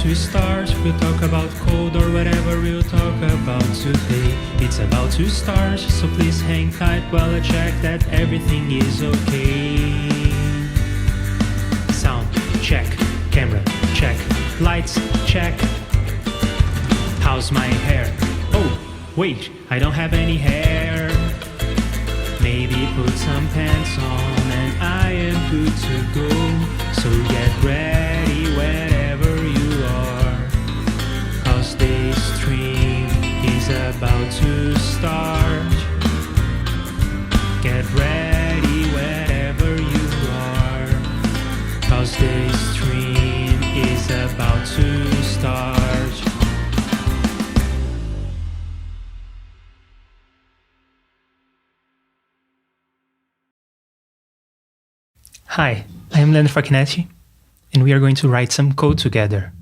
to start. We'll talk about code or whatever we'll talk about today. It's about to start, so please hang tight while I check that everything is okay. Sound check, camera check, lights check. How's my hair? Oh, wait, I don't have any hair. Maybe put some pants on and I am good to go. So get ready wherever you are, 'cause this stream is about to start. Get ready wherever you are, 'cause this stream is about to start. Hi, I am Leandro Facchinetti, and we are going to write some code together.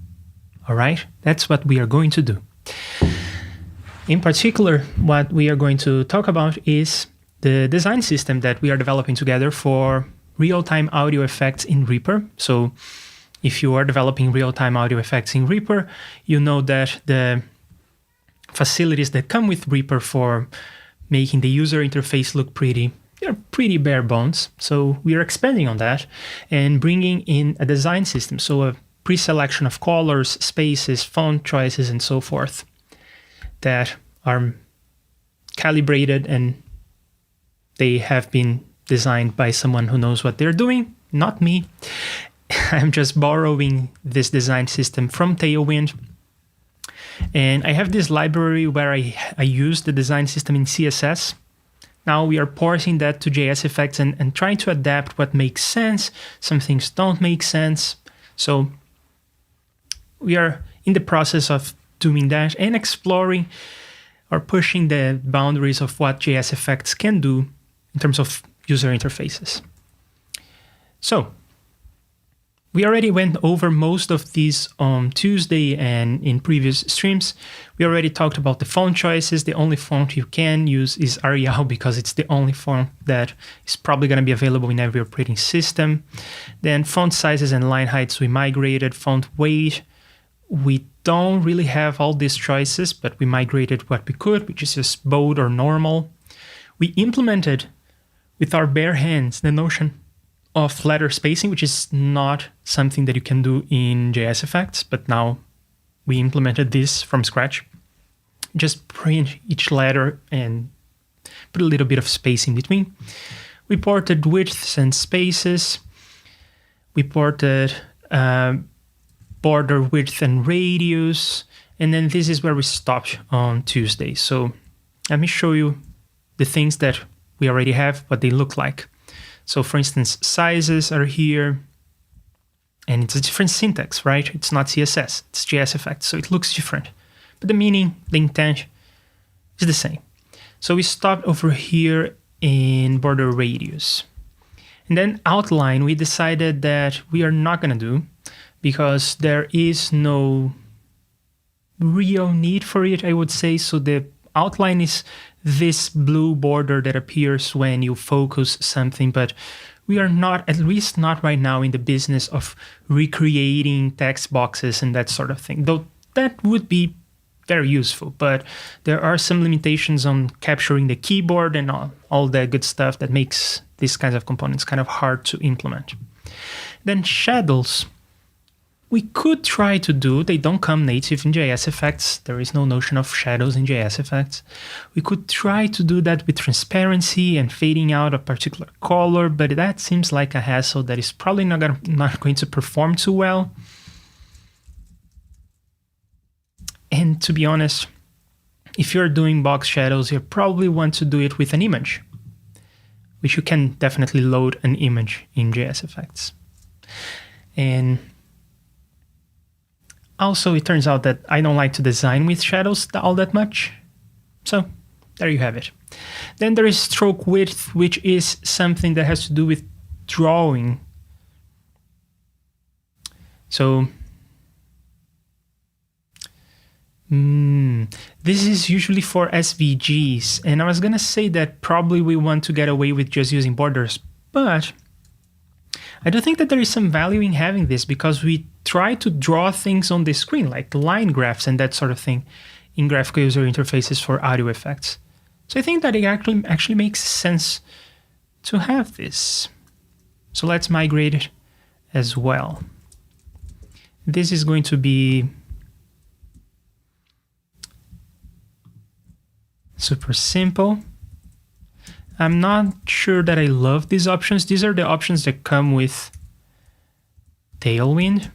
Alright, that's what we are going to do. In particular, what we are going to talk about is the design system that we are developing together for real-time audio effects in REAPER. So if you are developing real-time audio effects in REAPER, you know that the facilities that come with REAPER for making the user interface look pretty, they're pretty bare bones. So we are expanding on that and bringing in a design system. So a pre-selection of colors, spaces, font choices, and so forth that are calibrated, and they have been designed by someone who knows what they're doing, not me. I'm just borrowing this design system from Tailwind. And I have this library where I use the design system in CSS. Now we are porting that to GFX and trying to adapt what makes sense. Some things don't make sense. So we are in the process of doing that and exploring or pushing the boundaries of what GFX can do in terms of user interfaces. So we already went over most of these on Tuesday and in previous streams. We already talked about the font choices. The only font you can use is Arial because it's the only font that is probably going to be available in every operating system. Then font sizes and line heights, we migrated. Font weight, we don't really have all these choices, but we migrated what we could, which is just bold or normal. We implemented with our bare hands the notion of letter spacing, which is not something that you can do in JSFX, but now we implemented this from scratch. Just print each letter and put a little bit of space in between. We ported widths and spaces. We ported border width and radius. And then this is where we stopped on Tuesday. So let me show you the things that we already have, what they look like. So for instance, sizes are here, and it's a different syntax, right? It's not CSS, it's JSFX, so it looks different. But the meaning, the intent is the same. So we stopped over here in border radius. And then outline, we decided that we are not gonna do because there is no real need for it, I would say. So the outline is this blue border that appears when you focus something, but we are not, at least not right now, in the business of recreating text boxes and that sort of thing, though that would be very useful, but there are some limitations on capturing the keyboard and all that good stuff that makes these kinds of components kind of hard to implement. Then shadows. We could try to do, they don't come native in JSFX. There is no notion of shadows in JSFX. We could try to do that with transparency and fading out a particular color, but that seems like a hassle that is probably not going to perform too well. And to be honest, if you're doing box shadows, you probably want to do it with an image, which you can definitely load an image in JSFX. And also, it turns out that I don't like to design with shadows all that much. So there you have it. Then there is stroke width, which is something that has to do with drawing. So this is usually for SVGs. And I was going to say that probably we want to get away with just using borders, but I do think that there is some value in having this because we try to draw things on the screen, like line graphs and that sort of thing, in graphical user interfaces for audio effects. So I think that it actually makes sense to have this. So let's migrate it as well. This is going to be super simple. I'm not sure that I love these options. These are the options that come with Tailwind.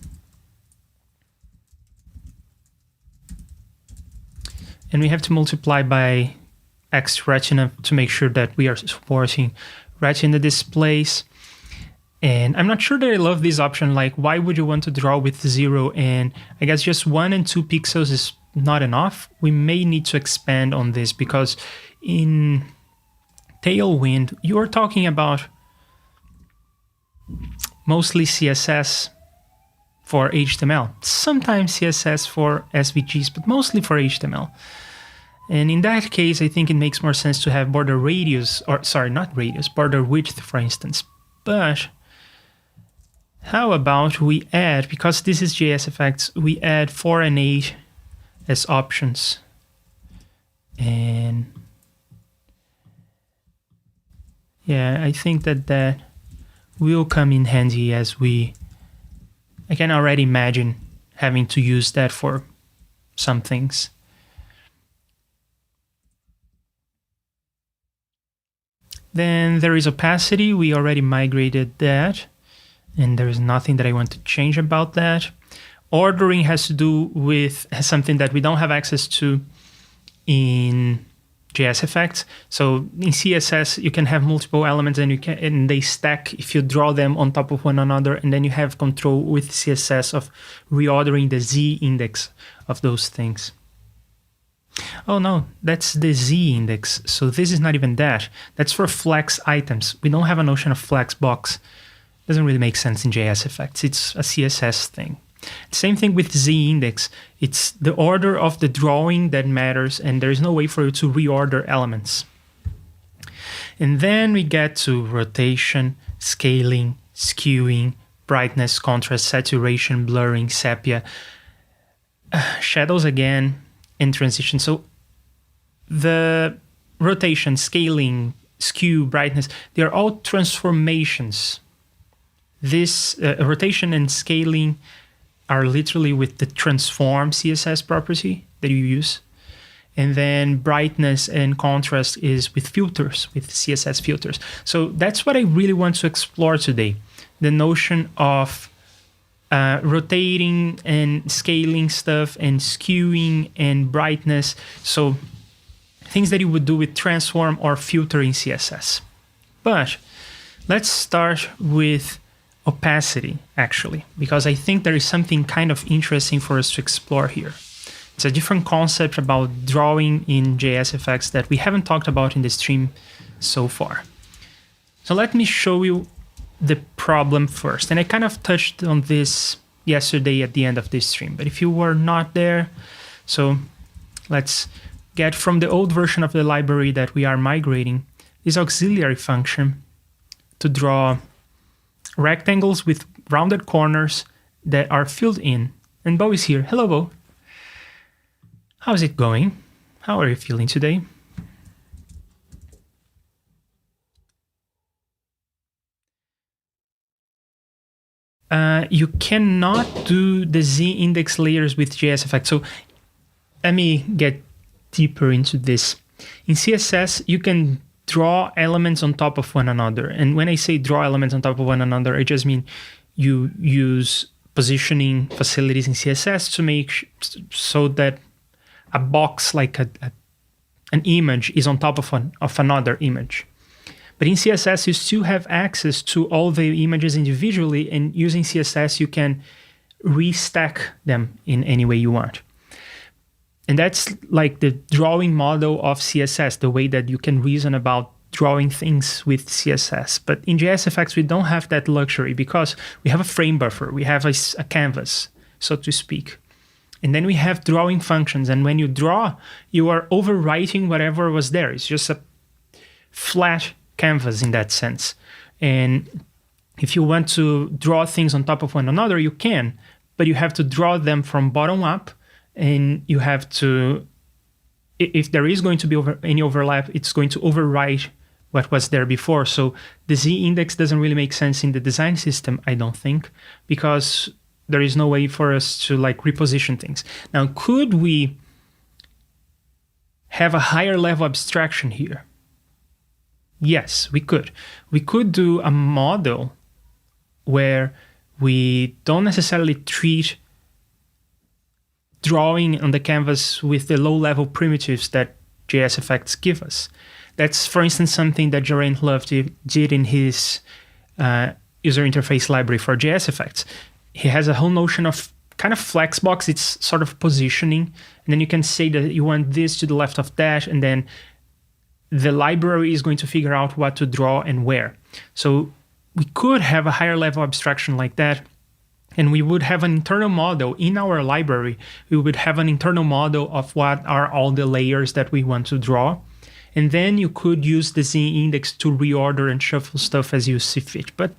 And we have to multiply by X retina to make sure that we are supporting retina displays. And I'm not sure that I love this option. Like, why would you want to draw with 0? And I guess just 1 and 2 pixels is not enough. We may need to expand on this, because in Tailwind, you're talking about mostly CSS for HTML, sometimes CSS for SVGs, but mostly for HTML. And in that case, I think it makes more sense to have border radius, or sorry, not radius, border width, for instance. But how about we add, because this is GFX, we add 4 and 8 as options. And yeah, I think that will come in handy as I can already imagine having to use that for some things. Then there is opacity. We already migrated that, and there is nothing that I want to change about that. Ordering has to do with something that we don't have access to in GFX. So in CSS, you can have multiple elements, and they stack if you draw them on top of one another, and then you have control with CSS of reordering the Z index of those things. Oh no, that's the Z index. So this is not even that. That's for flex items. We don't have a notion of flex box. Doesn't really make sense in GFX. It's a CSS thing. Same thing with Z index. It's the order of the drawing that matters, and there is no way for you to reorder elements. And then we get to rotation, scaling, skewing, brightness, contrast, saturation, blurring, sepia, shadows again, and transition. So the rotation, scaling, skew, brightness, they are all transformations. This rotation and scaling are literally with the transform CSS property that you use. And then brightness and contrast is with filters, with CSS filters. So that's what I really want to explore today. The notion of rotating and scaling stuff and skewing and brightness. So things that you would do with transform or filter in CSS. But let's start with opacity, actually, because I think there is something kind of interesting for us to explore here. It's a different concept about drawing in GFX that we haven't talked about in the stream so far. So let me show you the problem first. And I kind of touched on this yesterday at the end of this stream, but if you were not there, so let's get from the old version of the library that we are migrating, this auxiliary function to draw rectangles with rounded corners that are filled in. And Bo is here. Hello, Bo. How's it going? How are you feeling today? You cannot do the Z index layers with GFX. So let me get deeper into this. In CSS, you can draw elements on top of one another. And when I say draw elements on top of one another, I just mean you use positioning facilities in CSS to make so that a box like an image is on top of another image. But in CSS, you still have access to all the images individually, and using CSS, you can restack them in any way you want. And that's like the drawing model of CSS, the way that you can reason about drawing things with CSS. But in GFX, we don't have that luxury because we have a frame buffer. We have a canvas, so to speak. And then we have drawing functions. And when you draw, you are overwriting whatever was there. It's just a flat canvas in that sense. And if you want to draw things on top of one another, you can. but you have to draw them from bottom up, and you have to, if there is going to be any overlap, it's going to overwrite what was there before. So the Z index doesn't really make sense in the design system, I don't think, because there is no way for us to like reposition things. Now, could we have a higher level abstraction here? Yes, we could. We could do a model where we don't necessarily treat drawing on the canvas with the low-level primitives that JSFX give us. That's, for instance, something that Geraint Love did in his user interface library for JSFX. He has a whole notion of kind of flexbox. It's sort of positioning, and then you can say that you want this to the left of that, and then the library is going to figure out what to draw and where. So we could have a higher level abstraction like that, and we would have an internal model in our library. We would have an internal model of what are all the layers that we want to draw. And then you could use the Z index to reorder and shuffle stuff as you see fit. But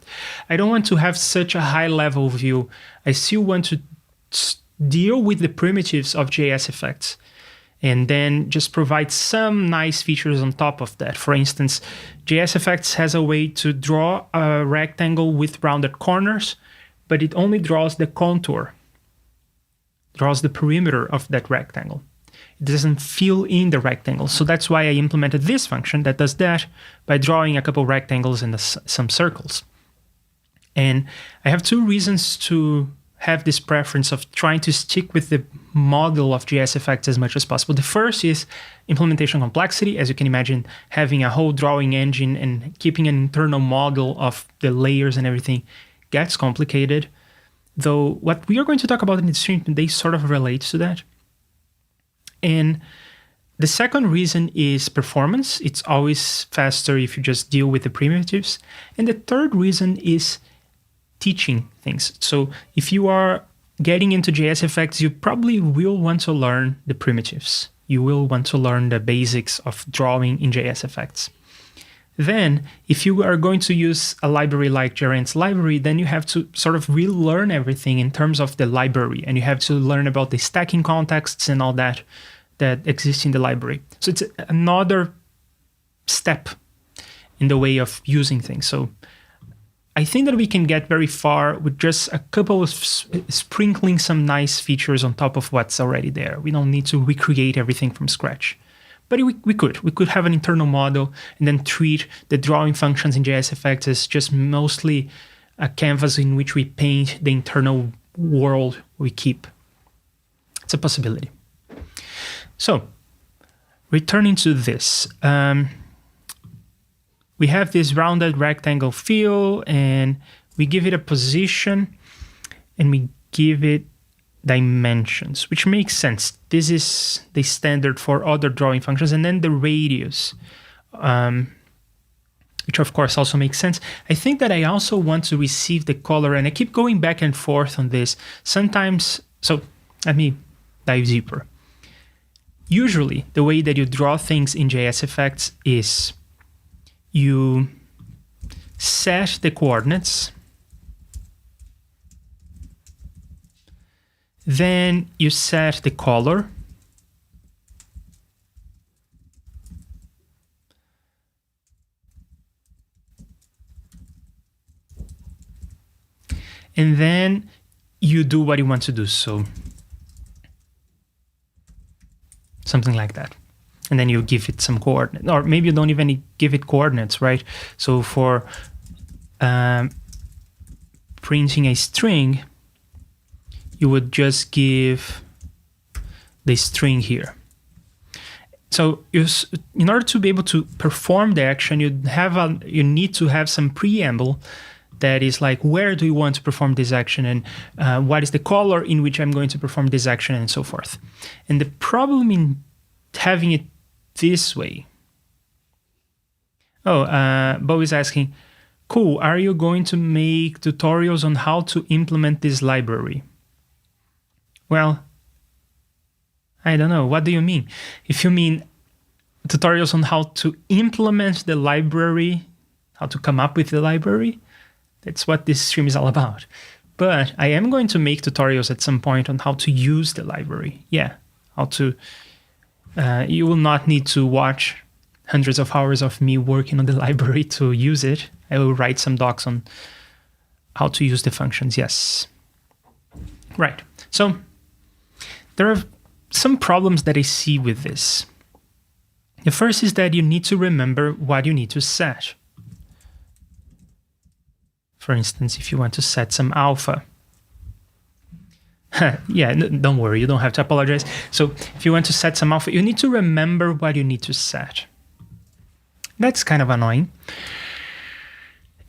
I don't want to have such a high level view. I still want to deal with the primitives of JSFX and then just provide some nice features on top of that. For instance, JSFX has a way to draw a rectangle with rounded corners, but it only draws the contour, draws the perimeter of that rectangle. It doesn't fill in the rectangle. So that's why I implemented this function that does that by drawing a couple rectangles and some circles. And I have two reasons to have this preference of trying to stick with the model of JSFX as much as possible. The first is implementation complexity. As you can imagine, having a whole drawing engine and keeping an internal model of the layers and everything gets complicated. Though what we are going to talk about in the stream today sort of relates to that. And the second reason is performance. It's always faster if you just deal with the primitives. And the third reason is teaching things. So if you are getting into JSFX, you probably will want to learn the primitives. You will want to learn the basics of drawing in JSFX. Then, if you are going to use a library like Geraint's library, then you have to sort of relearn everything in terms of the library, and you have to learn about the stacking contexts and all that exists in the library. So it's another step in the way of using things. So I think that we can get very far with just a couple of sprinkling some nice features on top of what's already there. We don't need to recreate everything from scratch. But we could have an internal model and then treat the drawing functions in JSFX as just mostly a canvas in which we paint the internal world we keep. It's a possibility. So, returning to this, we have this rounded rectangle fill, and we give it a position, and we give it dimensions, which makes sense. This is the standard for other drawing functions, and then the radius, which of course also makes sense. I think that I also want to receive the color, and I keep going back and forth on this. Sometimes, so let me dive deeper. Usually, the way that you draw things in JSFX is you set the coordinates, then you set the color, and then you do what you want to do. So something like that. And then you give it some coordinates, or maybe you don't even give it coordinates, right? So for printing a string, you would just give the string here. So in order to be able to perform the action, you need to have some preamble that is like, where do you want to perform this action, and what is the color in which I'm going to perform this action, and so forth. And the problem in having it this way. Bo is asking, cool, are you going to make tutorials on how to implement this library? Well, I don't know. What do you mean? If you mean tutorials on how to implement the library, how to come up with the library, that's what this stream is all about. But I am going to make tutorials at some point on how to use the library. Yeah, how to, you will not need to watch hundreds of hours of me working on the library to use it. I will write some docs on how to use the functions, yes. Right, so there are some problems that I see with this. The first is that you need to remember what you need to set. For instance, if you want to set some alpha. Yeah, don't worry, you don't have to apologize. So if you want to set some alpha, you need to remember what you need to set. That's kind of annoying.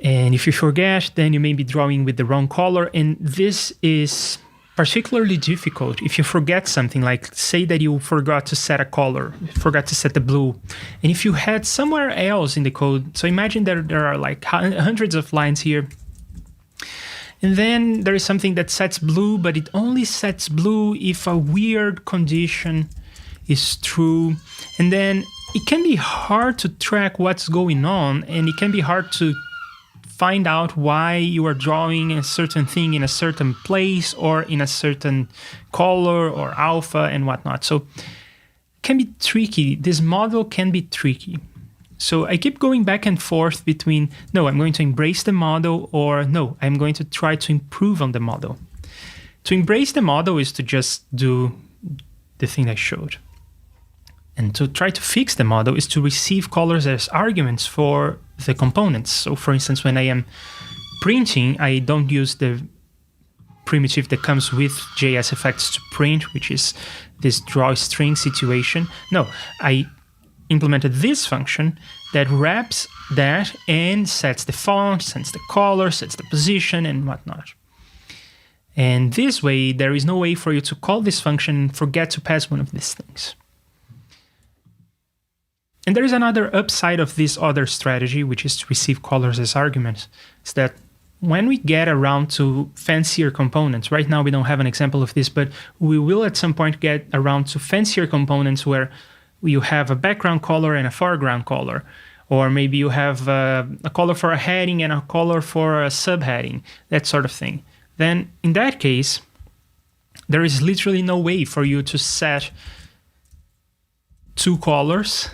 And if you forget, then you may be drawing with the wrong color. And this is particularly difficult if you forget something, like say that you forgot to set a color, forgot to set the blue. And if you had somewhere else in the code, so imagine that there are like hundreds of lines here. And then there is something that sets blue, but it only sets blue if a weird condition is true. And then it can be hard to track what's going on, and it can be hard to find out why you are drawing a certain thing in a certain place or in a certain color or alpha and whatnot. So it can be tricky. This model can be tricky. So I keep going back and forth between, no, I'm going to embrace the model, or no, I'm going to try to improve on the model. To embrace the model is to just do the thing I showed. And to try to fix the model is to receive colors as arguments for the components. So for instance, when I am printing, I don't use the primitive that comes with GFX to print, which is this draw string situation. No, I implemented this function that wraps that and sets the font, sets the color, sets the position and whatnot. And this way, there is no way for you to call this function and forget to pass one of these things. And there is another upside of this other strategy, which is to receive colors as arguments. It's that when we get around to fancier components, right now we don't have an example of this, but we will at some point get around to fancier components where you have a background color and a foreground color, or maybe you have a color for a heading and a color for a subheading, that sort of thing. Then in that case, there is literally no way for you to set two colors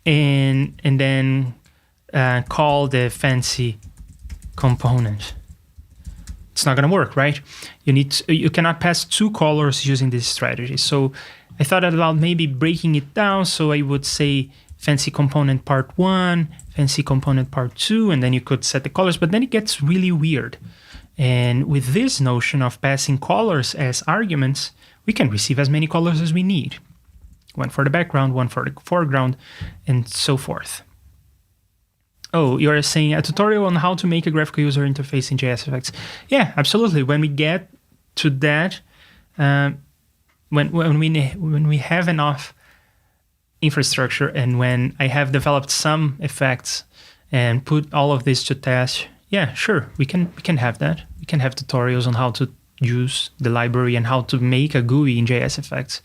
and then call the fancy component. It's not going to work, right? You cannot pass two colors using this strategy. So I thought about maybe breaking it down. So I would say fancy component part 1, fancy component part 2, and then you could set the colors, but then it gets really weird. And with this notion of passing colors as arguments, we can receive as many colors as we need. One for the background, one for the foreground, and so forth. Oh, you're saying a tutorial on how to make a graphical user interface in GFX. Yeah, absolutely. When we get to that, when we have enough infrastructure and when I have developed some effects and put all of this to test, yeah, sure, we can have that. We can have tutorials on how to use the library and how to make a GUI in JSFX.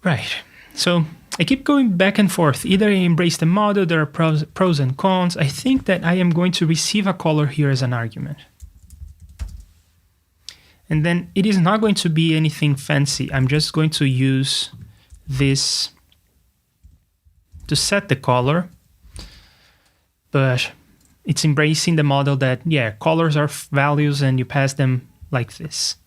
Right. So I keep going back and forth. Either I embrace the model, there are pros and cons. I think that I am going to receive a color here as an argument. And then it is not going to be anything fancy. I'm just going to use this to set the color. But it's embracing the model that, yeah, colors are values and you pass them like this.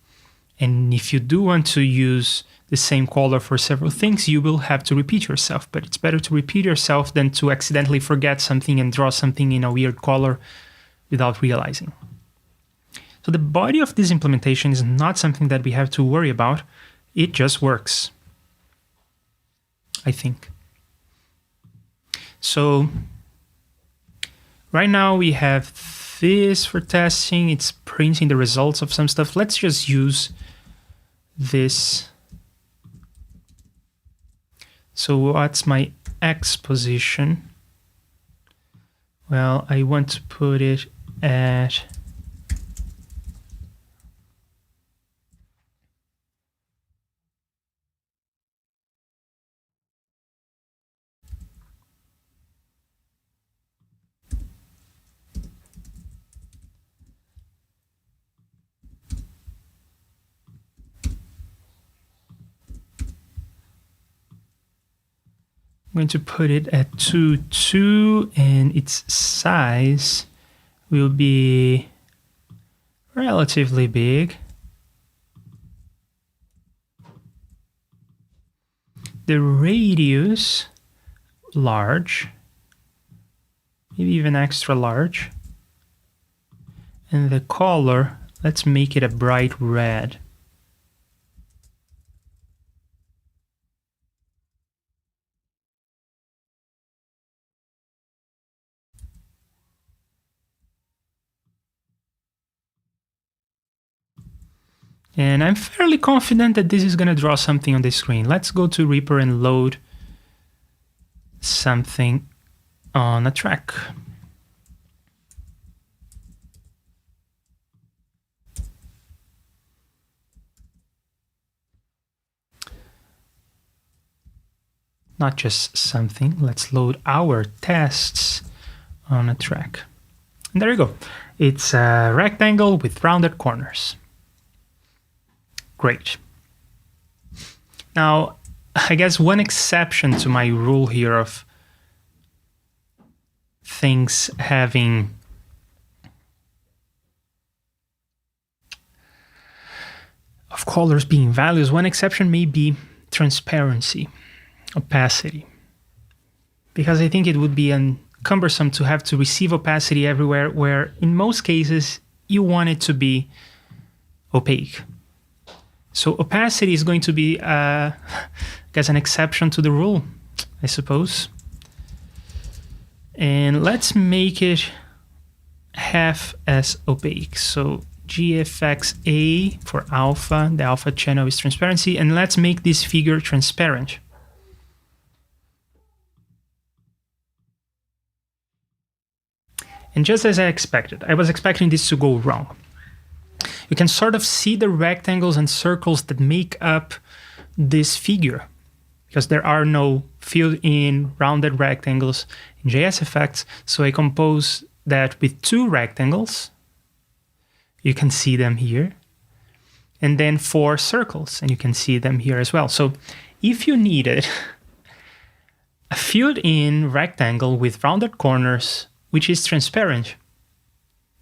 And if you do want to use the same color for several things, you will have to repeat yourself. But it's better to repeat yourself than to accidentally forget something and draw something in a weird color without realizing. So the body of this implementation is not something that we have to worry about. It just works, I think. So right now we have this for testing. It's printing the results of some stuff. Let's just use this. So what's my X position? Well, I want to put it at I'm going to put it at 2, 2, and its size will be relatively big. The radius, large, maybe even extra large. And the color, let's make it a bright red. And I'm fairly confident that this is going to draw something on the screen. Let's go to Reaper and load something on a track. Not just something, let's load our tests on a track. And there you go. It's a rectangle with rounded corners. Great. Now, I guess one exception to my rule here of things having of colors being values, one exception may be transparency, opacity. Because I think it would be cumbersome to have to receive opacity everywhere, where in most cases you want it to be opaque. So opacity is going to be, I guess, an exception to the rule, I suppose. And let's make it half as opaque. So GFX A for alpha, the alpha channel is transparency, and let's make this figure transparent. And just as I expected, I was expecting this to go wrong. You can sort of see the rectangles and circles that make up this figure, because there are no filled-in rounded rectangles in GFX. So I compose that with 2 rectangles. You can see them here. And then 4 circles, and you can see them here as well. So if you needed a filled-in rectangle with rounded corners, which is transparent,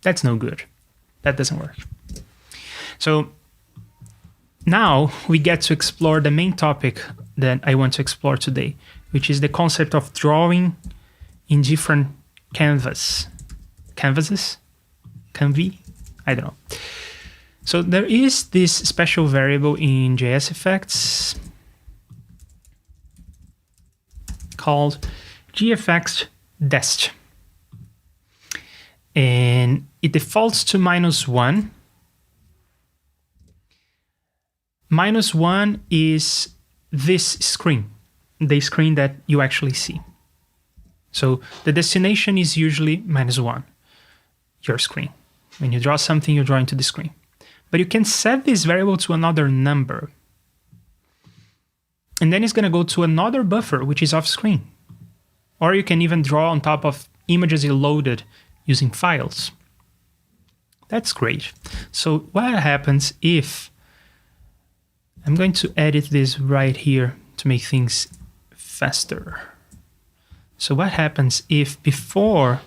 that's no good. That doesn't work. So now we get to explore the main topic that I want to explore today, which is the concept of drawing in different canvases? Canvi? I don't know. So there is this special variable in GFX called GFX dest. And it defaults to -1. -1 is this screen, the screen that you actually see. So the destination is usually -1, your screen. When you draw something, you draw into the screen. But you can set this variable to another number. And then it's going to go to another buffer, which is off screen. Or you can even draw on top of images you loaded using files. That's great. So what happens if I'm going to edit this right here to make things faster. So what happens if before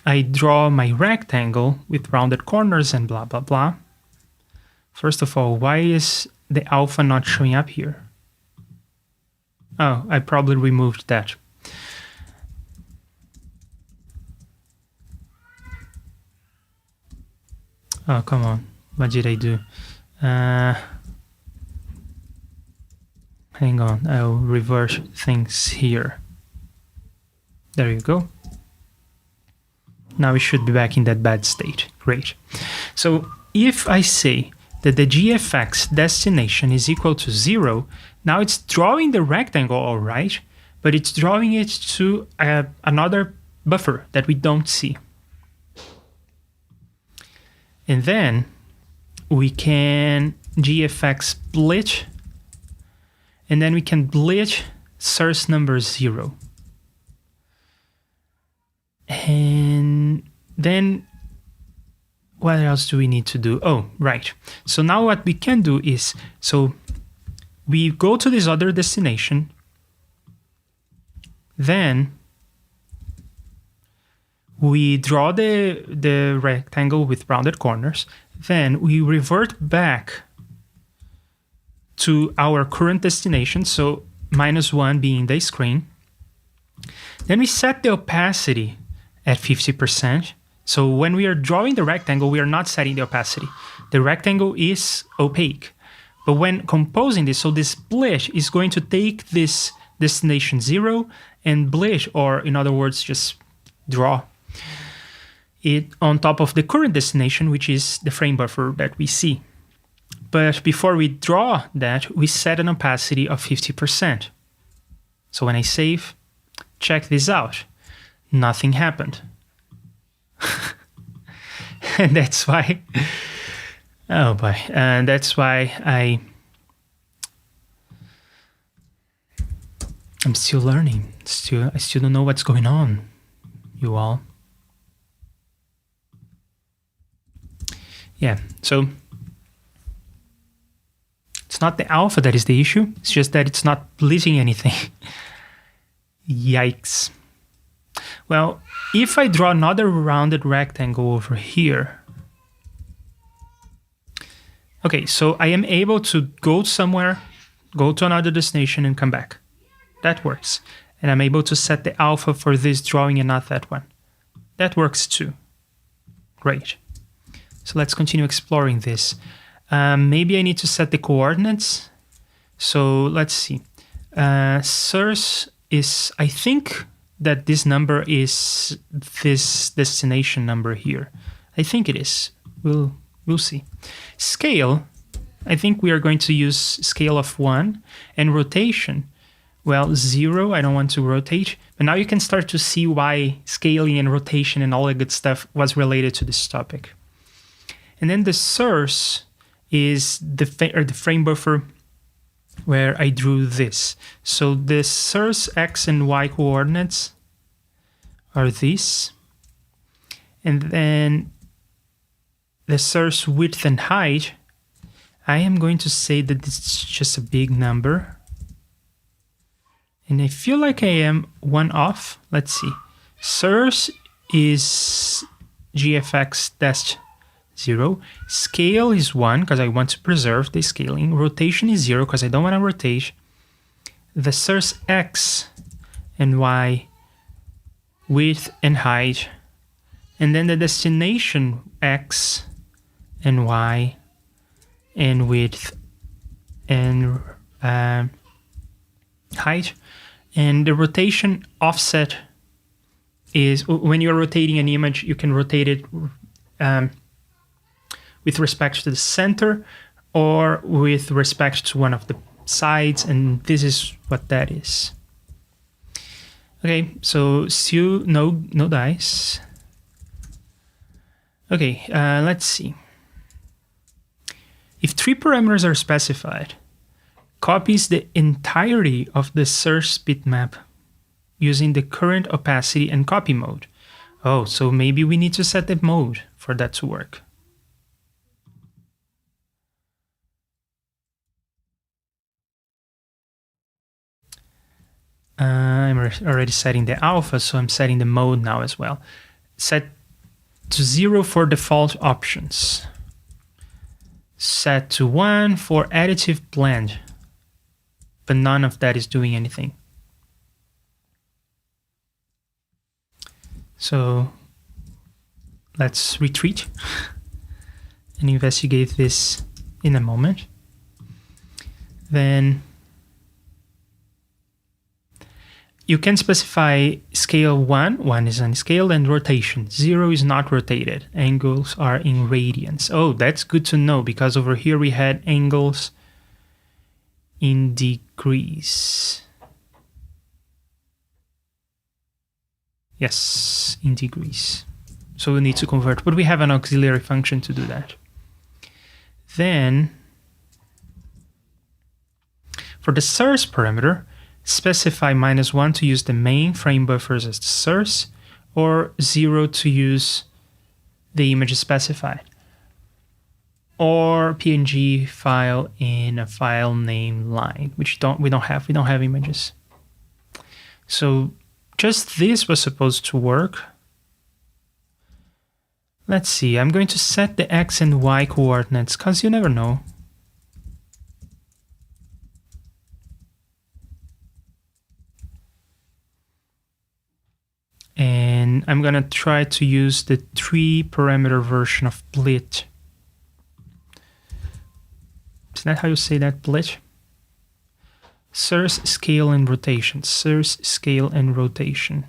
I draw my rectangle with rounded corners and blah, blah, blah. First of all, why is the alpha not showing up here? Oh, I probably removed that. Oh, come on. What did I do? Hang on, I'll reverse things here. There you go. Now we should be back in that bad state. Great. So if I say that the GFX destination is equal to 0, now it's drawing the rectangle all right, but it's drawing it to another buffer that we don't see. And then we can GFX split, and then we can split source number 0. And then what else do we need to do? Oh, right. So now what we can do is, so we go to this other destination, Then we draw the rectangle with rounded corners. Then we revert back to our current destination, so -1 being the screen. Then we set the opacity at 50%. So when we are drawing the rectangle, we are not setting the opacity. The rectangle is opaque. But when composing this, so this splish is going to take this destination 0 and blish, or in other words, just draw it on top of the current destination, which is the frame buffer that we see. But before we draw that, we set an opacity of 50%. So when I save, check this out. Nothing happened. And that's why, oh boy, and that's why I'm still learning. I still don't know what's going on, you all. Yeah, so it's not the alpha that is the issue. It's just that it's not splitting anything. Yikes. Well, if I draw another rounded rectangle over here, okay, so I am able to go somewhere, go to another destination and come back. That works. And I'm able to set the alpha for this drawing and not that one. That works too. Great. So let's continue exploring this. Maybe I need to set the coordinates. So let's see. Source is, I think that this number is this destination number here. I think it is. We'll see. Scale, I think we are going to use scale of 1. And rotation, well, 0, I don't want to rotate. But now you can start to see why scaling and rotation and all that good stuff was related to this topic. And then the source is the frame buffer where I drew this. So the source X and Y coordinates are these. And then the source width and height, I am going to say that it's just a big number. And I feel like I am one off. Let's see. Source is GFX test 0. Scale is 1 because I want to preserve the scaling. Rotation is 0 because I don't want to rotate. The source X and Y, width and height. And then the destination X and Y and width and height. And the rotation offset is when you're rotating an image, you can rotate it with respect to the center or with respect to one of the sides, and this is what that is. Okay, so still no dice. Okay, let's see. If 3 parameters are specified, copies the entirety of the source bitmap using the current opacity and copy mode. Oh, so maybe we need to set the mode for that to work. I'm already setting the alpha, so I'm setting the mode now as well. Set to 0 for default options. Set to 1 for additive blend, but none of that is doing anything. So let's retreat and investigate this in a moment. Then you can specify scale 1 is unscaled, and rotation. 0 is not rotated. Angles are in radians. Oh, that's good to know, because over here we had angles in degrees. Yes, in degrees. So we need to convert, but we have an auxiliary function to do that. Then, for the source parameter, specify -1 to use the main frame buffers as the source, or 0 to use the image specified, or PNG file in a file name line, which we don't have images. So just this was supposed to work. Let's see, I'm going to set the X and Y coordinates, because you never know. And I'm gonna try to use the 3-parameter version of blit. Is that how you say that, blit? Source, scale, and rotation. Source, scale, and rotation.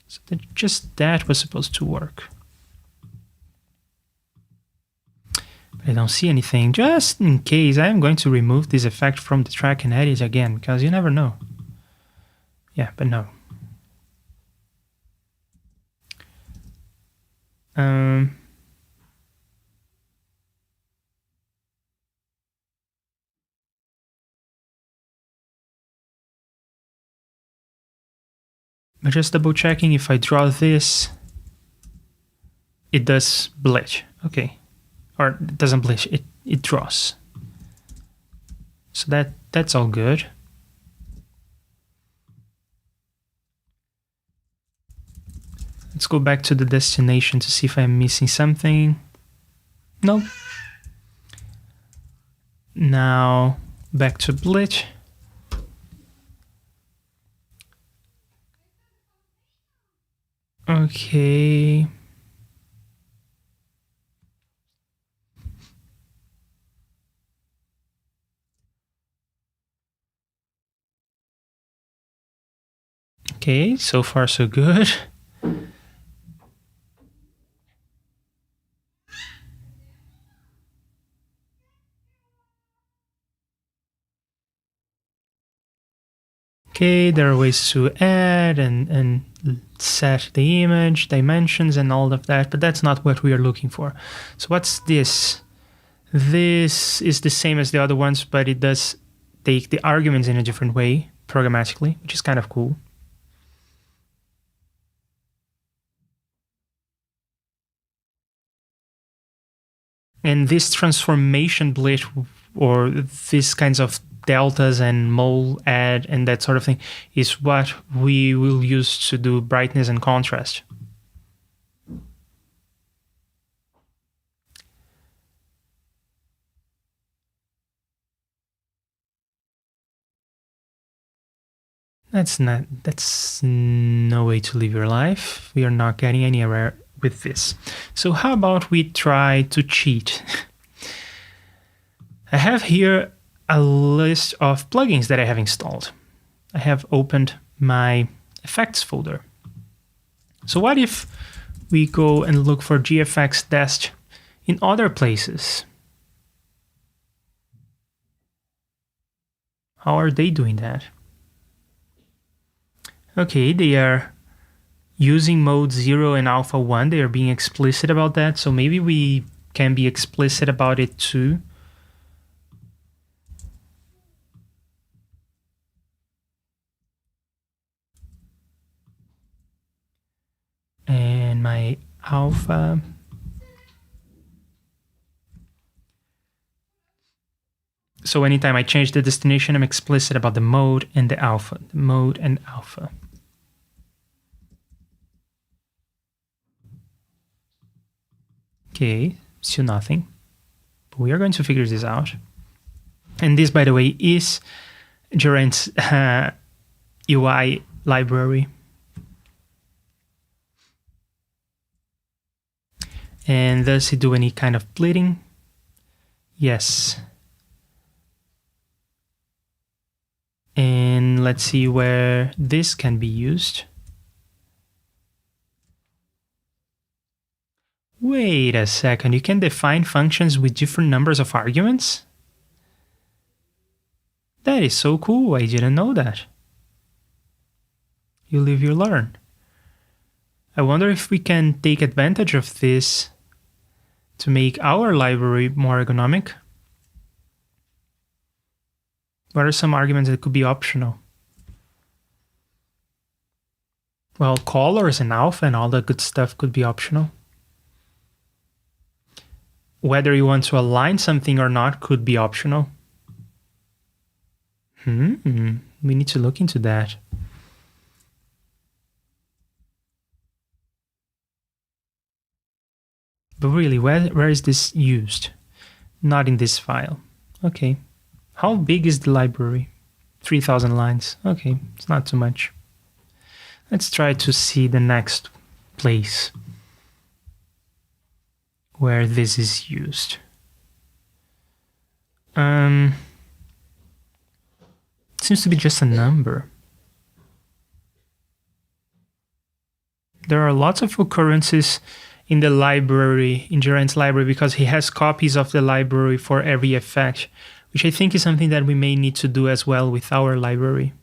So just that was supposed to work. But I don't see anything. Just in case, I'm going to remove this effect from the track and edit again, because you never know. Yeah, but no. But just double checking, if I draw this, it does bleach. Okay. Or it doesn't bleach, it draws. So that's all good. Let's go back to the destination to see if I'm missing something. Nope. Now back to bleach. Okay. Okay, so far so good. Okay, there are ways to add and set the image, dimensions, and all of that, but that's not what we are looking for. So what's this? This is the same as the other ones, but it does take the arguments in a different way, programmatically, which is kind of cool. And this transformation blit, or these kinds of deltas and mole add and that sort of thing, is what we will use to do brightness and contrast. That's no way to live your life. We are not getting anywhere with this. So how about we try to cheat? I have here a list of plugins that I have installed. I have opened my effects folder. So what if we go and look for GFX Dash in other places? How are they doing that? Okay, they are using mode 0 and alpha 1. They are being explicit about that. So maybe we can be explicit about it too. And my alpha. So anytime I change the destination, I'm explicit about the mode and the alpha. The mode and alpha. Okay, still nothing. But we are going to figure this out. And this, by the way, is Gerent's UI library. And does it do any kind of bleeding? Yes. And let's see where this can be used. Wait a second, you can define functions with different numbers of arguments? That is so cool, I didn't know that. You live, you learn. I wonder if we can take advantage of this to make our library more ergonomic. What are some arguments that could be optional? Well, colors and alpha and all that good stuff could be optional. Whether you want to align something or not could be optional. We need to look into that. But really, where is this used? Not in this file. Okay. How big is the library? 3,000 lines. Okay, it's not too much. Let's try to see the next place where this is used. Seems to be just a number. There are lots of occurrences in the library, in Geraint's library, because he has copies of the library for every effect, which I think is something that we may need to do as well with our library.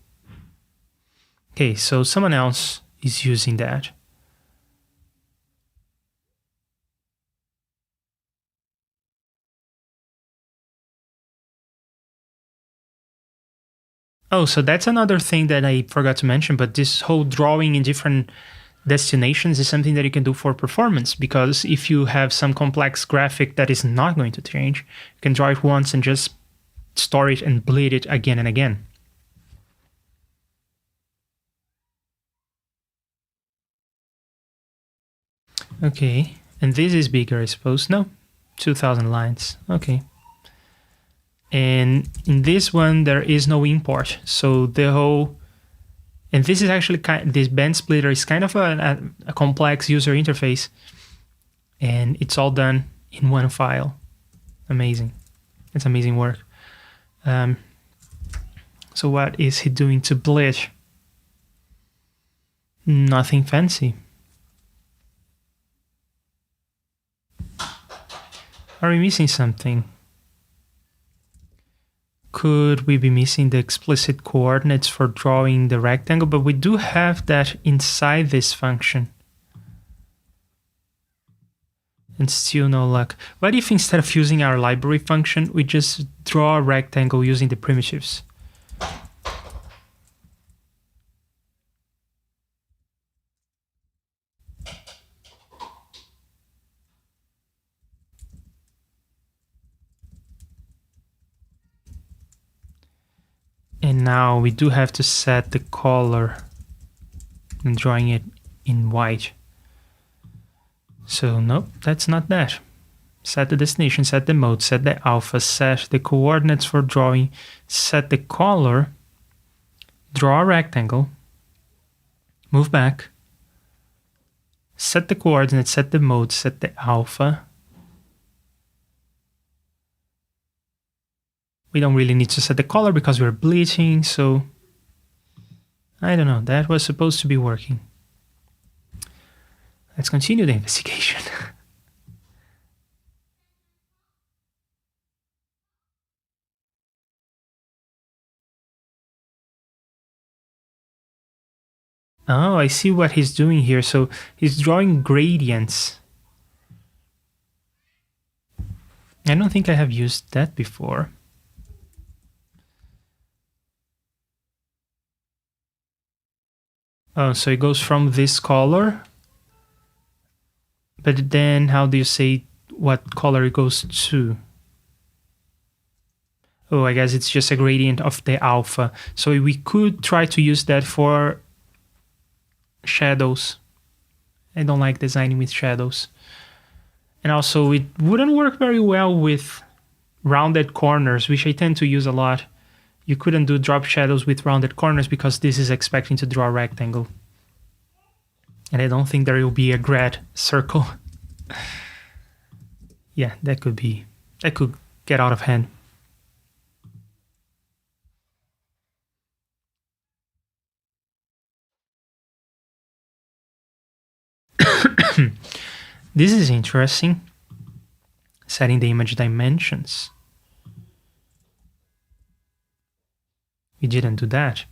Okay, so someone else is using that. Oh, so that's another thing that I forgot to mention, but this whole drawing in different destinations is something that you can do for performance, because if you have some complex graphic that is not going to change, you can draw it once and just store it and bleed it again and again. Okay, and this is bigger, I suppose. No, 2,000 lines. Okay. And in this one, there is no import. So the whole, and this is actually this band splitter is kind of a complex user interface, and it's all done in one file. Amazing. It's amazing work. So what is he doing to bleed? Nothing fancy. Are we missing something? Could we be missing the explicit coordinates for drawing the rectangle? But we do have that inside this function. And still no luck. What if instead of using our library function, we just draw a rectangle using the primitives? And now we do have to set the color and drawing it in white. So nope, that's not that. Set the destination, set the mode, set the alpha, set the coordinates for drawing, set the color, draw a rectangle, move back, set the coordinates, set the mode, set the alpha. We don't really need to set the color because we're bleaching, so I don't know, that was supposed to be working. Let's continue the investigation. Oh, I see what he's doing here. So he's drawing gradients. I don't think I have used that before. Oh, so it goes from this color. But then how do you say what color it goes to? Oh, I guess it's just a gradient of the alpha. So we could try to use that for shadows. I don't like designing with shadows. And also it wouldn't work very well with rounded corners, which I tend to use a lot. You couldn't do drop shadows with rounded corners because this is expecting to draw a rectangle. And I don't think there will be a grad circle. Yeah, that could get out of hand. This is interesting. Setting the image dimensions. We didn't do that.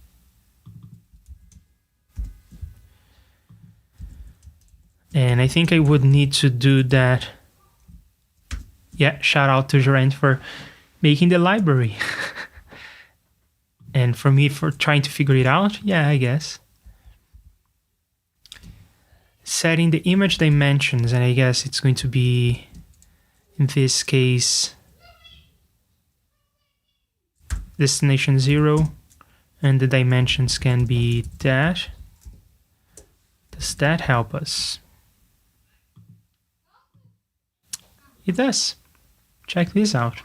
And I think I would need to do that. Yeah, shout out to Geraint for making the library. And for me for trying to figure it out, yeah, I guess. Setting the image dimensions, and I guess it's going to be, in this case, destination 0, and the dimensions can be that. Does that help us? it does. Check this out.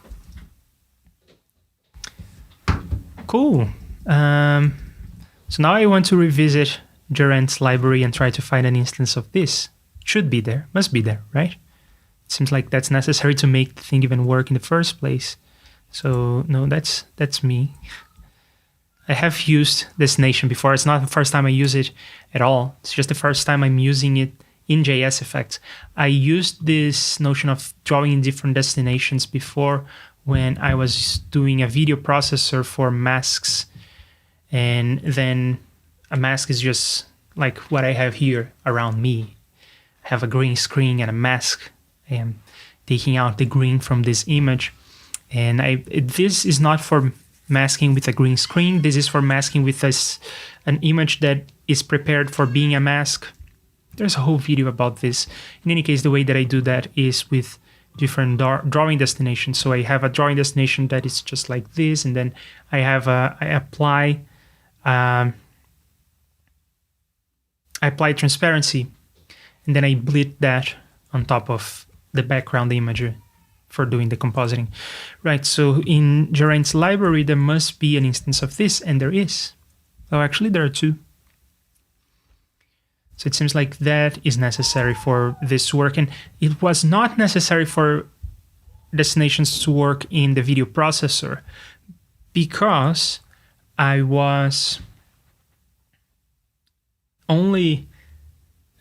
Cool. So now I want to revisit Gerent's library and try to find an instance of this. Should be there, must be there, right? It seems like that's necessary to make the thing even work in the first place. So no, that's me. I have used destination before. It's not the first time I use it at all. It's just the first time I'm using it in GFX. I used this notion of drawing in different destinations before when I was doing a video processor for masks. And then a mask is just like what I have here around me. I have a green screen and a mask. I am taking out the green from this image. And this is not for masking with a green screen. This is for masking with an image that is prepared for being a mask. There's a whole video about this. In any case, the way that I do that is with different drawing destinations. So I have a drawing destination that is just like this, and then I apply transparency, and then I bleed that on top of the background image for doing the compositing. Right, so in Gerent's library, there must be an instance of this, and there is. Oh, actually, there are two. So it seems like that is necessary for this to work. And it was not necessary for destinations to work in the video processor because I was only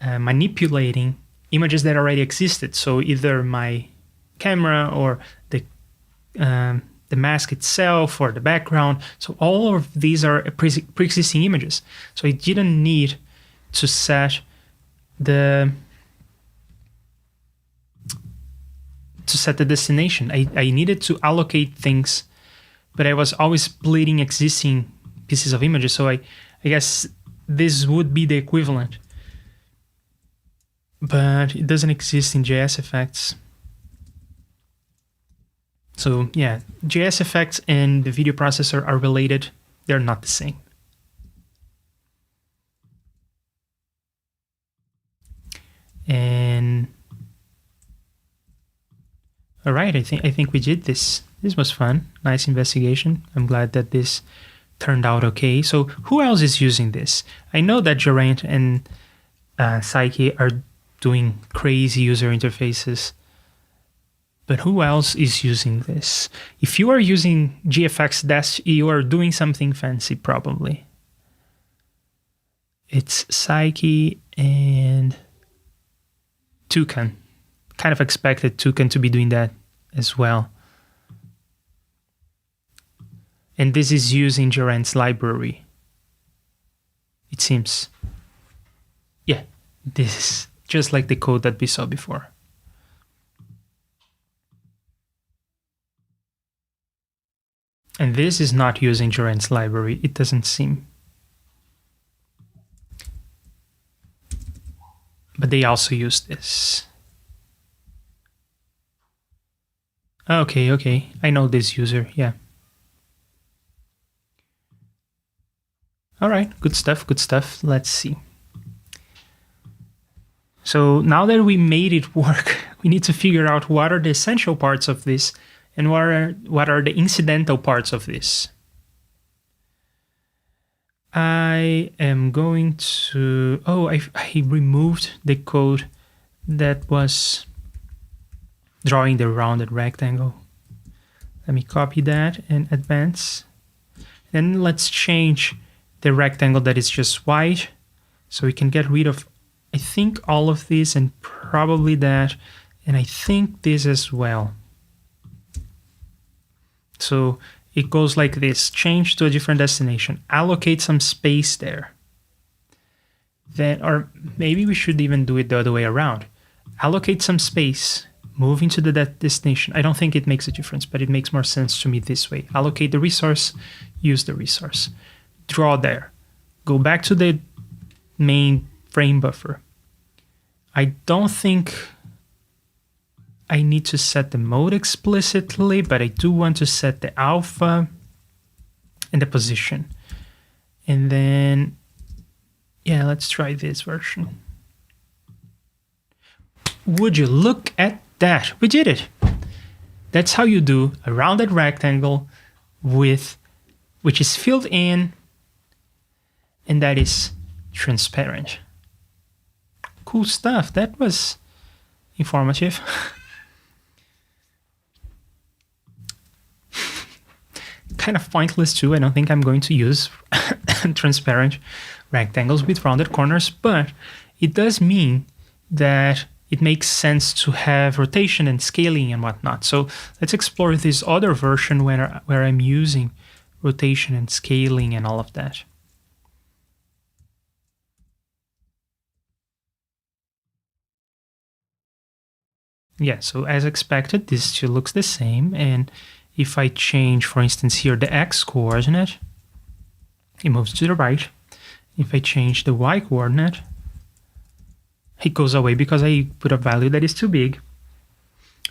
manipulating images that already existed. So either my camera or the mask itself or the background. So all of these are pre-existing images. So I didn't need to set the destination. I needed to allocate things, but I was always bleeding existing pieces of images. So I guess this would be the equivalent, but it doesn't exist in GFX. So yeah, GFX and the video processor are related. They're not the same. And all right, I think we did this. This was fun. Nice investigation. I'm glad that this turned out okay. So who else is using this? I know that Gerent and Psyche are doing crazy user interfaces, but who else is using this? If you are using GFX, you are doing something fancy probably. It's Psyche and Toucan. Kind of expected Toucan to be doing that as well. And this is using Gerent's library. It seems. Yeah, this is just like the code that we saw before. And this is not using Gerent's library. It doesn't seem. But they also use this. Okay. I know this user, yeah. All right, good stuff. Let's see. So now that we made it work, we need to figure out what are the essential parts of this and what are the incidental parts of this. I am going to, I removed the code that was drawing the rounded rectangle. Let me copy that and advance. Then let's change the rectangle that is just white so we can get rid of, I think, all of this and probably that, and I think this as well. So it goes like this: change to a different destination, allocate some space there. Then, or maybe we should even do it the other way around. Allocate some space, move into that destination. I don't think it makes a difference, but it makes more sense to me this way. Allocate the resource, use the resource. Draw there. Go back to the main frame buffer. I don't think I need to set the mode explicitly, but I do want to set the alpha and the position. And then, yeah, let's try this version. Would you look at that. We did it. That's how you do a rounded rectangle which is filled in and that is transparent. Cool stuff. That was informative. Kind of pointless too. I don't think I'm going to use transparent rectangles with rounded corners, but it does mean that it makes sense to have rotation and scaling and whatnot. So let's explore this other version where I'm using rotation and scaling and all of that. Yeah, so as expected, this still looks the same. And if I change, for instance, here the x coordinate, it moves to the right. If I change the y coordinate, it goes away because I put a value that is too big.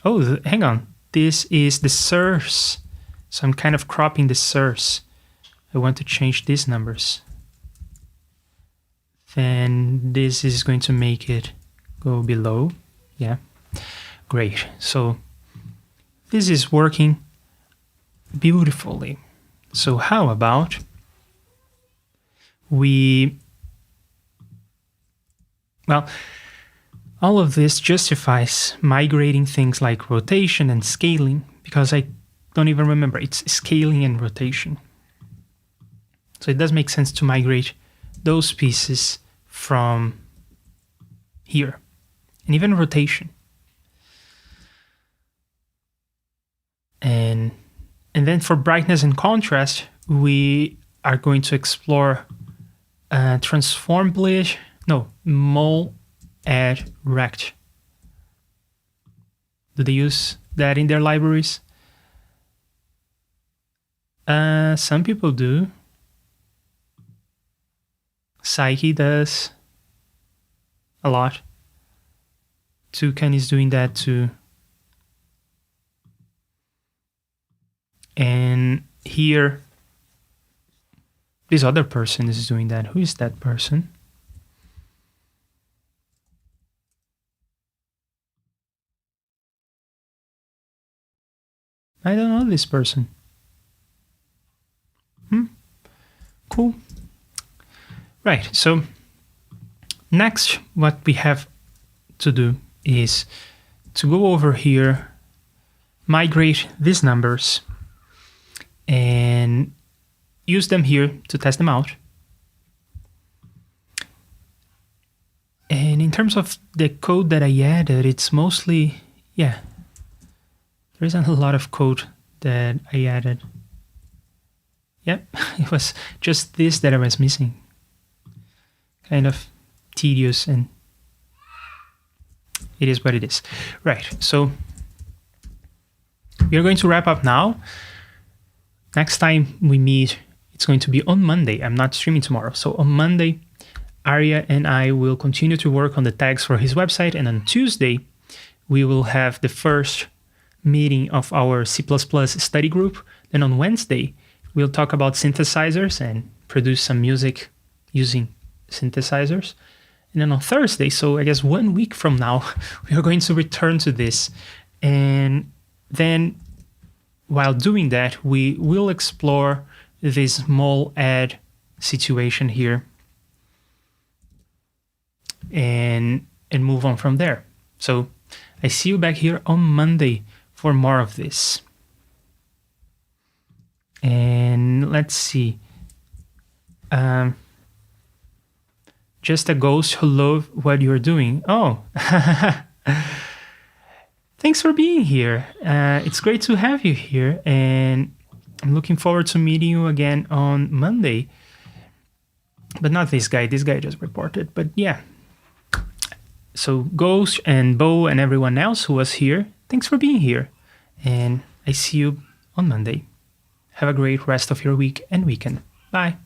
Oh, hang on. This is the source. So I'm kind of cropping the source. I want to change these numbers. Then this is going to make it go below. Yeah, great. So this is working beautifully. So how about all of this justifies migrating things like rotation and scaling, because I don't even remember, it's scaling and rotation. So it does make sense to migrate those pieces from here, and even rotation. And then for brightness and contrast, we are going to explore mole add rect. Do they use that in their libraries? Some people do. Psyche does a lot. Toucan is doing that too. And here, this other person is doing that. Who is that person? I don't know this person. Cool. Right, so next what we have to do is to go over here, migrate these numbers, and use them here to test them out. And in terms of the code that I added, it's mostly, there isn't a lot of code that I added. Yep, it was just this that I was missing. Kind of tedious, and it is what it is. Right, so we are going to wrap up now. Next time we meet, it's going to be on Monday. I'm not streaming tomorrow. So on Monday, Arya and I will continue to work on the tags for his website. And on Tuesday, we will have the first meeting of our C++ study group. Then on Wednesday, we'll talk about synthesizers and produce some music using synthesizers. And then on Thursday, so I guess 1 week from now, we are going to return to this. And then while doing that, we will explore this mole add situation here and move on from there. So I see you back here on Monday for more of this. And let's see. Just a ghost who loves what you're doing. Oh, thanks for being here. It's great to have you here, and I'm looking forward to meeting you again on Monday. But not this guy. This guy just reported. But yeah. So Ghost and Bo and everyone else who was here, thanks for being here. And I see you on Monday. Have a great rest of your week and weekend. Bye.